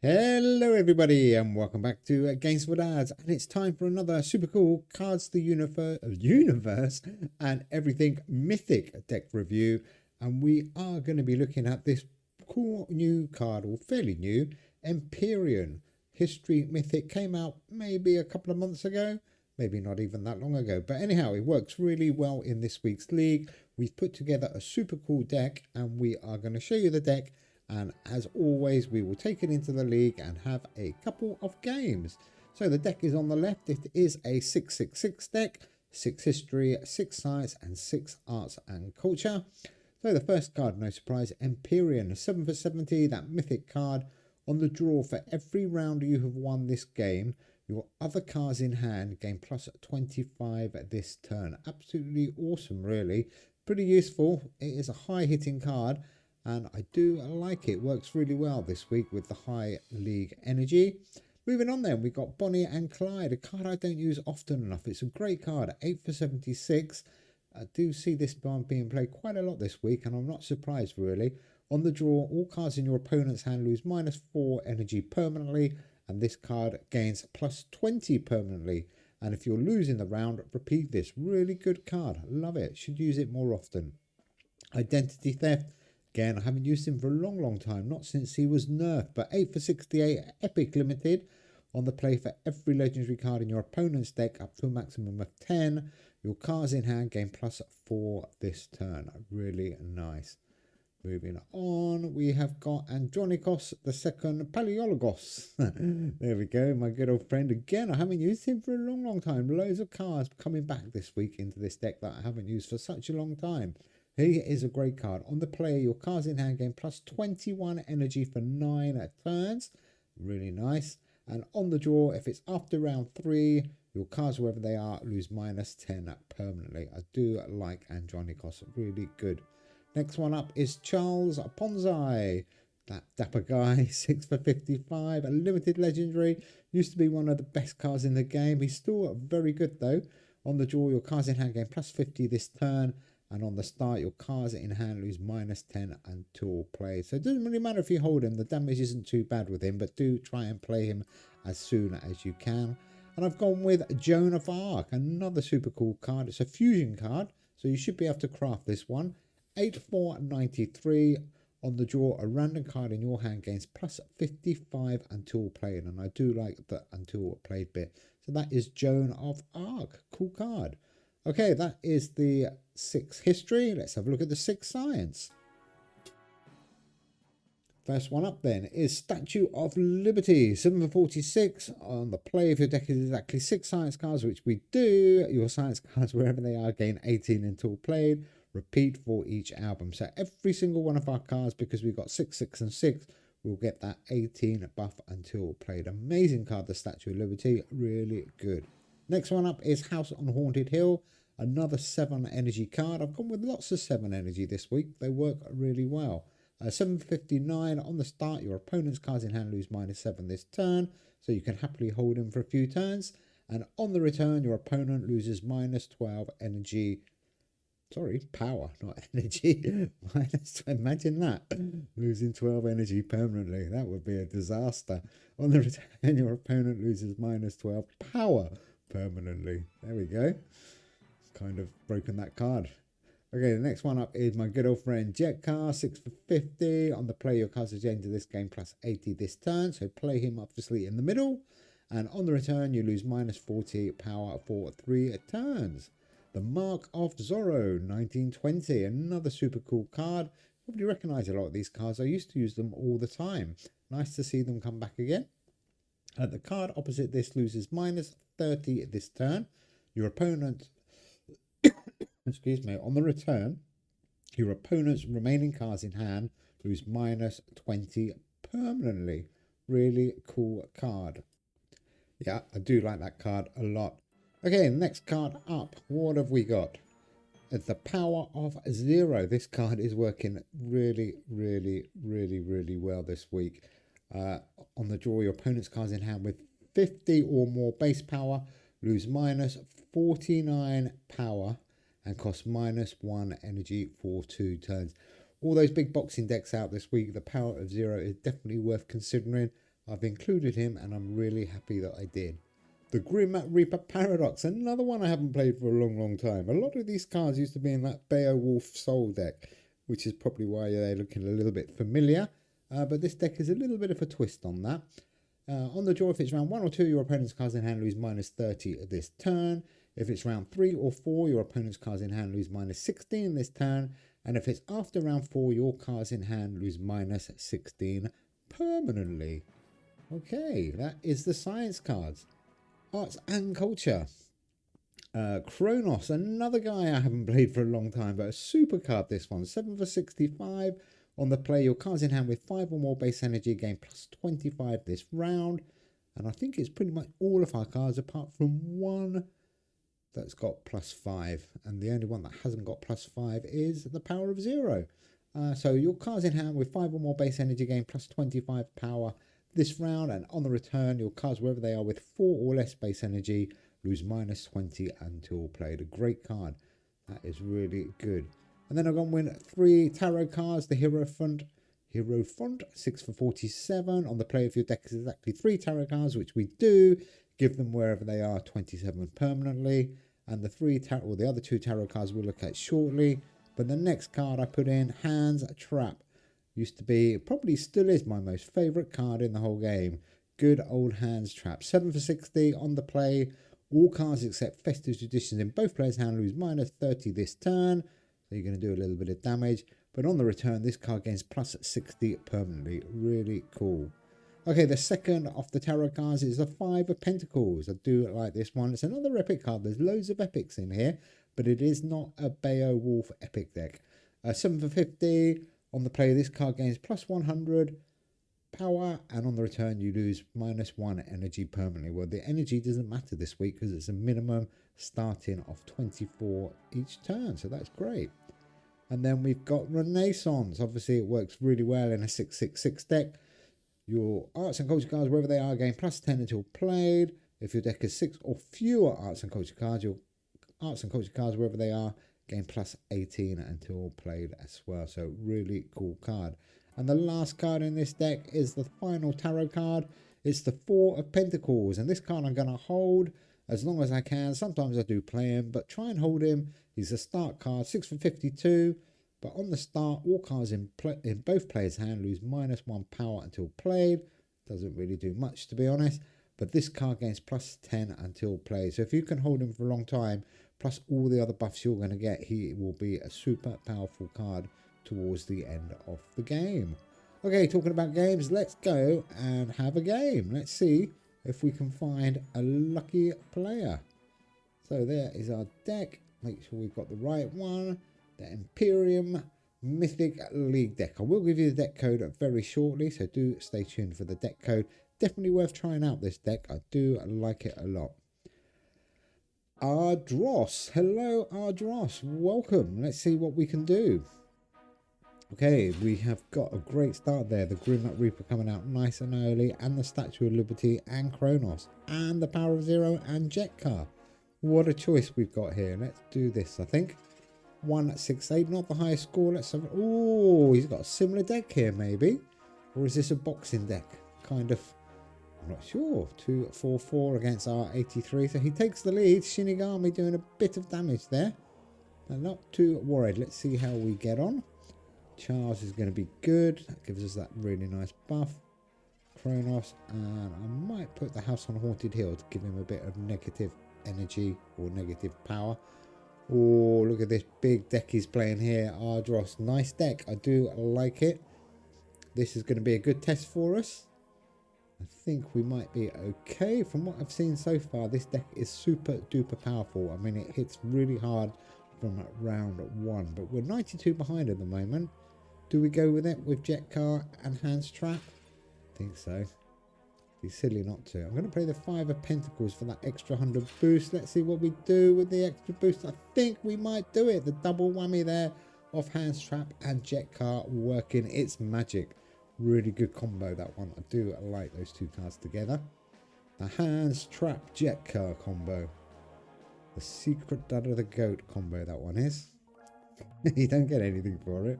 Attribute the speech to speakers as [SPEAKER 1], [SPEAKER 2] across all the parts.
[SPEAKER 1] Hello everybody and welcome back to Games for Dads, and it's time for another super cool Cards to Universe and Everything Mythic deck review. And we are going to be looking at this cool new card, or fairly new, Empyrean. History Mythic came out maybe a couple of months ago, maybe not even that long ago, but anyhow it works really well in this week's league. We've put together a super cool deck and we are going to show you the deck. And as always, we will take it into the league and have a couple of games. So the deck is on the left. It is a 666 deck, 6 history, 6 science, and 6 arts and culture. So the first card, no surprise, Empyrean, 7 for 70, that mythic card. On the draw for every round you have won this game, your other cards in hand gain plus 25 this turn. Absolutely awesome, really. Pretty useful. It is a high hitting card. And I do like it. Works really well this week with the high league energy. Moving on then, we got Bonnie and Clyde, a card I don't use often enough. It's a great card, 8 for 76. I do see this one being played quite a lot this week, and I'm not surprised really. On the draw, all cards in your opponent's hand lose -4 energy permanently, and this card gains plus 20 permanently. And if you're losing the round, repeat this. Really good card. Love it. Should use it more often. Identity Theft. Again, I haven't used him for a long time, not since he was nerfed, but 8 for 68, epic limited. On the play for every legendary card in your opponent's deck up to a maximum of 10. Your cards in hand gain +4 this turn. Really nice. Moving on, we have got Andronikos II Paleologos. There we go, my good old friend. Again, I haven't used him for a long time. Loads of cards coming back this week into this deck that I haven't used for such a long time. He is a great card. On the play, your cards in hand gain plus 21 energy for 9 turns. Really nice. And on the draw, if it's after round 3, your cards, wherever they are, lose -10 permanently. I do like Andronikos. Really good. Next one up is Charles Ponzai. That dapper guy, 6 for 55. A limited legendary. Used to be one of the best cards in the game. He's still very good, though. On the draw, your cards in hand gain plus 50 this turn. And on the start, your cards in hand lose -10 until played. So it doesn't really matter if you hold him. The damage isn't too bad with him, but do try and play him as soon as you can. And I've gone with Joan of Arc, another super cool card. It's a fusion card, so you should be able to craft this one. 8 for 93. On the draw, a random card in your hand gains plus 55 until played. And I do like the until played bit. So that is Joan of Arc. Cool card. Okay, that is the 6 history. Let's have a look at the 6 science. First one up then is Statue of Liberty, 7 for 46. On the play, if your deck is exactly 6 science cards, which we do, your science cards, wherever they are, gain 18 until played. Repeat for each album. So every single one of our cards, because we've got 6, 6, and 6, we'll get that 18 buff until played. Amazing card, the Statue of Liberty. Really good. Next one up is House on Haunted Hill. Another 7 energy card. I've gone with lots of 7 energy this week. They work really well. 759 on the start. Your opponent's cards in hand lose -7 this turn. So you can happily hold him for a few turns. And on the return, your opponent loses -12 energy. Sorry, power, not energy. Imagine that. Losing 12 energy permanently. That would be a disaster. On the return, your opponent loses -12 power permanently. There we go. Kind of broken that card. Okay, the next one up is my good old friend Jetcar, 6 for 50. On the play, your cards enter this game plus 80 this turn. So play him obviously in the middle. And on the return, you lose -40 power for 3 turns. The Mark of Zorro, 1920. Another super cool card. Probably recognize a lot of these cards. I used to use them all the time. Nice to see them come back again. The card opposite this loses -30 this turn. Your opponent, excuse me, on the return, your opponent's remaining cards in hand lose -20 permanently. Really cool card. Yeah, I do like that card a lot. Okay, next card up. What have we got? It's the Power of Zero. This card is working really well this week. On the draw, your opponent's cards in hand with 50 or more base power lose -49 power and cost -1 energy for 2 turns. All those big boxing decks out this week, the Power of Zero is definitely worth considering. I've included him and I'm really happy that I did. The Grim Reaper Paradox, another one I haven't played for a long time. A lot of these cards used to be in that Beowulf Soul deck, which is probably why they're looking a little bit familiar. But this deck is a little bit of a twist on that. On the draw, if it's round 1 or 2, your opponent's cards in hand lose -30 this turn. If it's round 3 or 4, your opponent's cards in hand lose -16 this turn. And if it's after round 4, your cards in hand lose -16 permanently. Okay, that is the science cards. Arts and culture. Kronos, another guy I haven't played for a long time, but a super card this one. 7 for 65. On the play, your cards in hand with 5 or more base energy gain +25 this round. And I think it's pretty much all of our cards apart from one that's got +5. And the only one that hasn't got +5 is the Power of Zero. So your cards in hand with 5 or more base energy gain +25 power this round. And on the return, your cards, wherever they are, with 4 or less base energy, lose -20 until played. A great card. That is really good. And then I've gone with 3 tarot cards. The Hierophant, 6 for 47. On the play of your deck is exactly 3 tarot cards, which we do. Give them wherever they are, 27 permanently. And the other 2 tarot cards we'll look at shortly. But the next card I put in, Hands Trap. Used to be, probably still is, my most favourite card in the whole game. Good old Hands Trap. 7 for 60 on the play. All cards except Festive Traditions in both players' hand lose -30 this turn. So you're going to do a little bit of damage. But on the return, this card gains +60 permanently. Really cool. Okay, the second of the tarot cards is the 5 of Pentacles. I do like this one. It's another epic card. There's loads of epics in here, but it is not a Beowulf epic deck. 7 for 50. On the play, this card gains +100 power, and on the return, you lose -1 energy permanently. Well, the energy doesn't matter this week because it's a minimum starting of 24 each turn, so that's great. And then we've got Renaissance. Obviously, it works really well in a 6/6/6 deck. Your arts and culture cards, wherever they are, gain +10 until played. If your deck is 6 or fewer arts and culture cards, your arts and culture cards, wherever they are, gain +18 until played as well. So really cool card. And the last card in this deck is the final tarot card. It's the 4 of Pentacles. And this card I'm going to hold as long as I can. Sometimes I do play him, but try and hold him. He's a start card, 6 for 52. But on the start, all cards in both players' hand lose -1 power until played. Doesn't really do much, to be honest. But this card gains +10 until played. So if you can hold him for a long time, plus all the other buffs you're going to get, he will be a super powerful card towards the end of the game. Okay, talking about games, let's go and have a game. Let's see if we can find a lucky player. So there is our deck. Make sure we've got the right one. The Empyrean Mythic League deck. I will give you the deck code very shortly, so do stay tuned for the deck code. Definitely worth trying out this deck. I do like it a lot. Ardros. Hello, Ardros. Welcome. Let's see what we can do. Okay, we have got a great start there. The Grim Reaper coming out nice and early, and the Statue of Liberty, and Kronos, and the Power of Zero, and Jet Car. What a choice we've got here. Let's do this, I think. 168, not the highest score. Let's have... Oh, he's got a similar deck here, maybe. Or is this a boxing deck? Kind of... I'm not sure. 244 against R83. So he takes the lead. Shinigami doing a bit of damage there. I'm not too worried. Let's see how we get on. Charge is going to be good. That gives us that really nice buff. Kronos. And I might put the House on Haunted Hill to give him a bit of negative energy or negative power. Oh, look at this big deck he's playing here. Ardros. Nice deck. I do like it. This is going to be a good test for us. I think we might be okay. From what I've seen so far, this deck is super duper powerful. I mean, it hits really hard from round 1. But we're 92 behind at the moment. Do we go with it with Jet Car and Hands Trap? I think so. Be silly not to. I'm going to play the 5 of Pentacles for that extra 100 boost. Let's see what we do with the extra boost. I think we might do it. The double whammy there of Hands Trap and Jet Car working its magic. Really good combo, that one. I do like those two cards together. The Hands Trap Jet Car combo. The Secret Dud of the Goat combo, that one is. You don't get anything for it.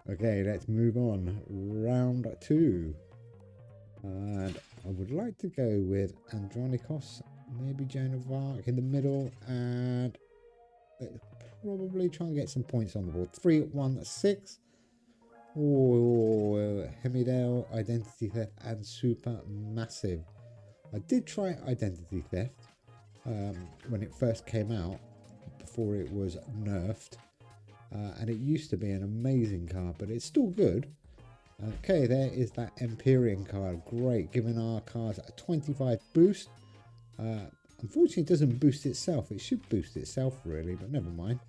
[SPEAKER 1] Okay, let's move on. Round 2. would like to go with Andronikos, maybe Joan of Arc in the middle, and probably try and get some points on the board. 3-1-6. Oh, Hemidale, Identity Theft, and Super Massive. I did try Identity Theft when it first came out, before it was nerfed, and it used to be an amazing card, but it's still good. Okay, there is that Empyrean card. Great, giving our cards a 25 boost. Unfortunately, it doesn't boost itself. It should boost itself, really, but never mind.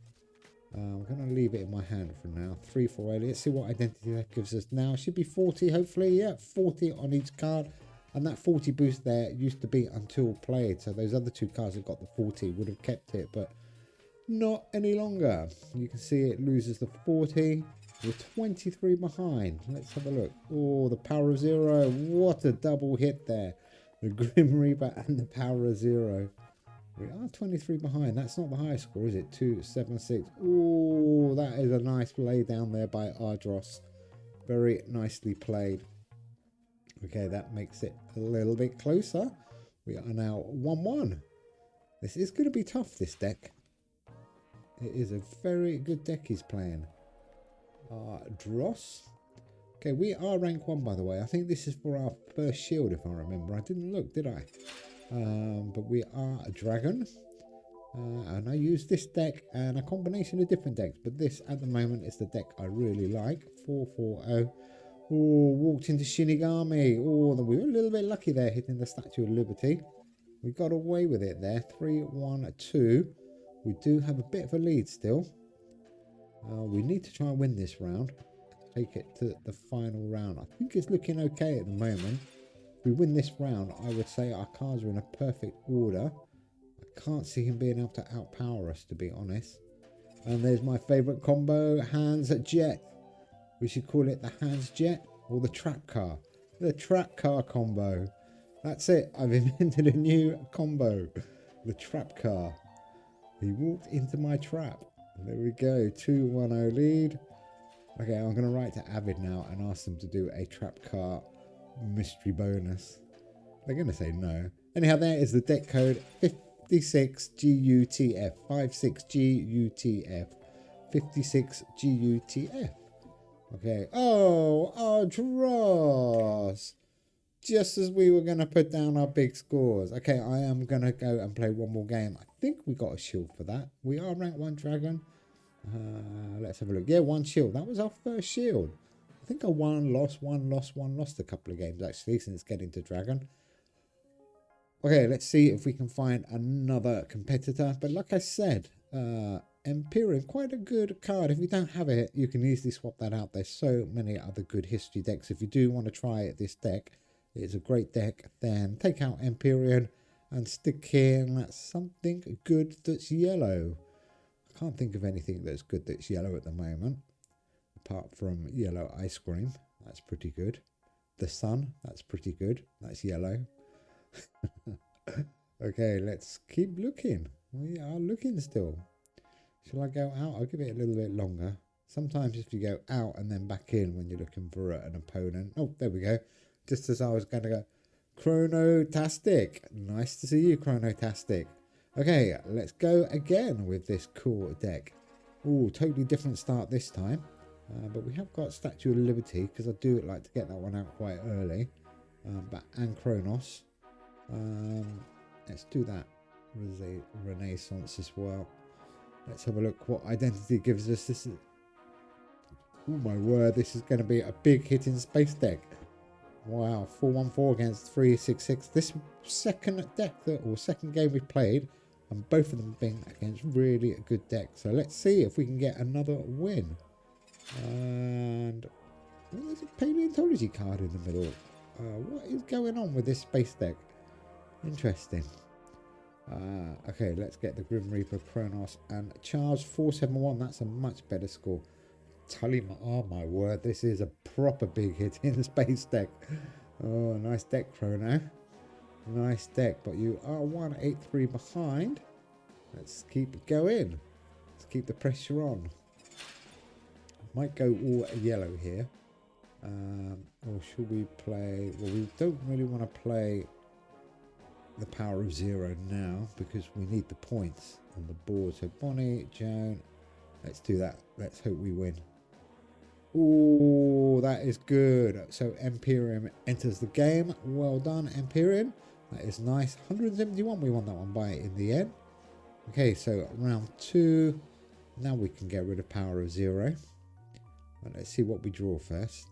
[SPEAKER 1] I'm going to leave it in my hand for now. 3-4-8. Let's see what identity that gives us now. It should be 40, hopefully. Yeah, 40 on each card. And that 40 boost there used to be until played. So those other two cards that got the 40 would have kept it, but not any longer. You can see it loses the 40. We're 23 behind. Let's have a look. Oh, the Power of Zero. What a double hit there. The Grim Reaper and the Power of Zero. We are 23 behind. That's not the highest score, is it? 2-7-6. Oh, that is a nice lay down there by Ardros. Very nicely played. Okay, that makes it a little bit closer. We are now 1-1. This is going to be tough, this deck. It is a very good deck he's playing. Dross. Okay, we are rank 1, by the way. I think this is for our first shield, if I remember. I didn't look, did I? But we are a dragon. And I use this deck and a combination of different decks. But this, at the moment, is the deck I really like. 4-4-0. Oh, walked into Shinigami. Oh, we were a little bit lucky there, hitting the Statue of Liberty. We got away with it there. 3-1-2. We do have a bit of a lead still. We need to try and win this round. Take it to the final round. I think it's looking okay at the moment. If we win this round, I would say our cards are in a perfect order. I can't see him being able to outpower us, to be honest. And there's my favourite combo, Hands Jet. We should call it the Hands Jet or the Trap Car. The Trap Car combo. That's it. I've invented a new combo. The Trap Car. He walked into my trap. There we go. 2-1-0 lead. Okay, I'm going to write to Avid now and ask them to do a Trap Car mystery bonus. They're going to say no. Anyhow, there is the deck code 56GUTF. 56GUTF. 56GUTF. Okay. Oh, Dross. Just as we were going to put down our big scores. Okay, I am going to go and play one more game. I think we got a shield for that. We are rank 1 dragon. Let's have a look. Yeah, 1 shield. That was our first shield. I think I won, lost a couple of games actually since getting to dragon. Okay, let's see if we can find another competitor. But like I said, Empyrean, quite a good card. If you don't have it, you can easily swap that out. There's so many other good history decks. If you do want to try this deck, it's a great deck. Then take out Empyrean and stick in something good that's yellow. I can't think of anything that's good that's yellow at the moment, apart from yellow ice cream. That's pretty good. The sun, that's pretty good. That's yellow. Okay, let's keep looking. We are looking still. Shall I go out? I'll give it a little bit longer. Sometimes if you go out and then back in when you're looking for an opponent. Oh, there we go. Just as I was going to go. Chronotastic. Nice to see you, Chronotastic. Okay, let's go again with this cool deck. Oh, totally different start this time. But we have got Statue of Liberty, because I do like to get that one out quite early. And Kronos. Let's do that. Renaissance as well. Let's have a look what identity gives us. This is, oh my word, this is going to be a big hitting space deck. Wow, 4-1-4 against 3-6-6. This second deck or second game we played, and both of them being against really a good deck. So let's see if we can get another win. And well, there's a paleontology card in the middle. What is going on with this space deck? Interesting. Okay, let's get the Grim Reaper, Kronos, and charge 471. That's a much better score. Tully, oh my word, this is a proper big hit in space deck. Oh, nice deck, Chrono. Nice deck, but you are 183 behind. Let's keep going. Let's keep the pressure on. Might go all yellow here. Or should we play... Well, we don't really want to play the power of 0 now because we need the points on the board. So Bonnie, Joan, let's do that. Let's hope we win. Oh, that is good. So Empyrean enters the game. Well done, Empyrean. That is nice. 171, we won that one by in the end. Okay, so round 2. Now we can get rid of power of 0. Well, let's see what we draw first.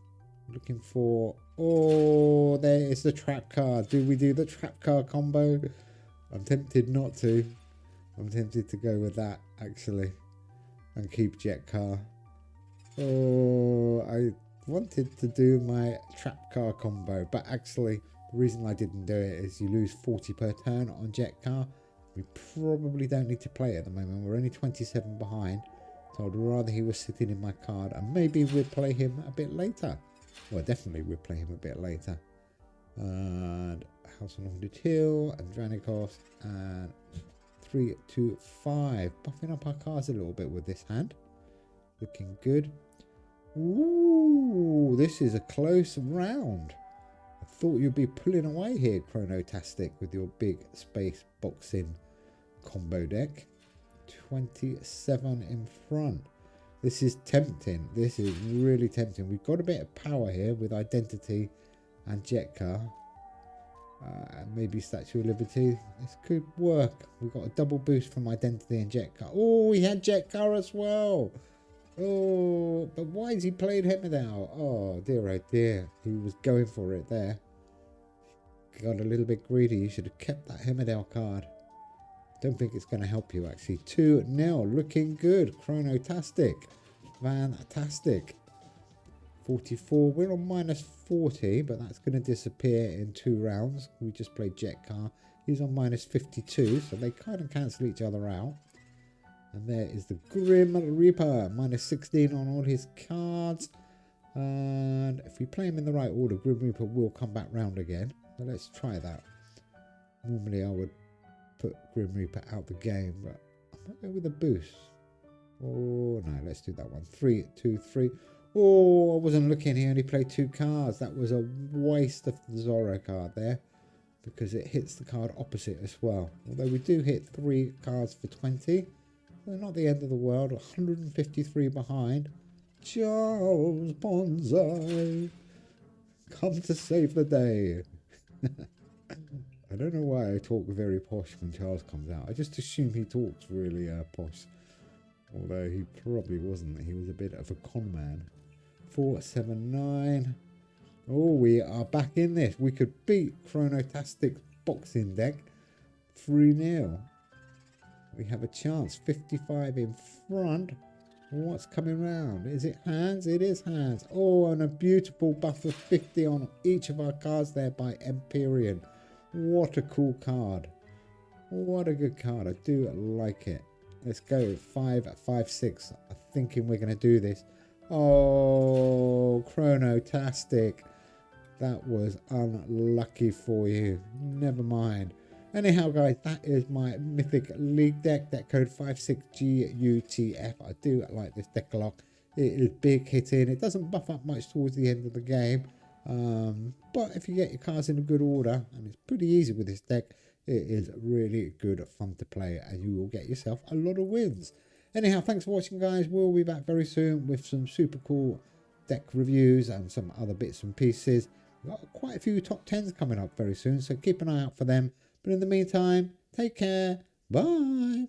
[SPEAKER 1] Looking for... Oh, there is the trap card. Do we do the trap card combo? I'm tempted not to. I'm tempted to go with that, actually. And keep jet car. Oh, I wanted to do my trap car combo, but actually the reason I didn't do it is you lose 40 per turn on jet car. We probably don't need to play it at the moment. We're only 27 behind, so I'd rather he was sitting in my card, and maybe we'll play him a bit later. Well, definitely we'll play him a bit later. And House on Haunted Hill, and Dranicos, and 3, 2, 5. Buffing up our cards a little bit with this hand. Looking good. Ooh, this is a close round. I thought you'd be pulling away here, Chronotastic, with your big space boxing combo deck. 27 in front. This is tempting. This is really tempting. We've got a bit of power here with Identity and Jetcar. And maybe Statue of Liberty. This could work. We've got a double boost from Identity and Jetcar. Oh, he had Jetcar as well. Oh, but why has he played Hemedal? Oh, dear. He was going for it there. Got a little bit greedy. You should have kept that Hemedal card. Don't think it's going to help you, actually. 2-0. Looking good. Chronotastic. Fantastic. 44. We're on minus 40, but that's going to disappear in 2 rounds. We just played Jetcar. He's on minus 52, so they kind of cancel each other out. And there is the Grim Reaper, minus 16 on all his cards. And if we play him in the right order, Grim Reaper will come back round again. So let's try that. Normally I would put Grim Reaper out the game, but I might go with a boost. Oh, no, let's do that one. 3, 2, 3. Oh, I wasn't looking. He only played 2 cards. That was a waste of the Zorro card there, because it hits the card opposite as well. Although we do hit 3 cards for 20. They're not the end of the world. 153 behind. Charles Bonsai, come to save the day. I don't know why I talk very posh when Charles comes out. I just assume he talks really posh. Although he probably wasn't. He was a bit of a con man. 4, 7, 9. Oh, we are back in this. We could beat Chronotastic's boxing deck 3-0. We have a chance. 55 in front. What's coming round? Is it hands? It is hands. Oh, and a beautiful buff of 50 on each of our cards there by Empyrean. What a cool card. What a good card. I do like it. Let's go. 5, 5, 6. I'm thinking we're going to do this. Oh, Chronotastic. That was unlucky for you. Never mind. Anyhow, guys, that is my Mythic League deck. Deck code 56GUTF. I do like this deck a lot. It is big hitting. It doesn't buff up much towards the end of the game. But if you get your cards in a good order, and it's pretty easy with this deck, it is really good fun to play, and you will get yourself a lot of wins. Anyhow, thanks for watching, guys. We'll be back very soon with some super cool deck reviews and some other bits and pieces. We've got quite a few top 10s coming up very soon, so keep an eye out for them. But in the meantime, take care. Bye.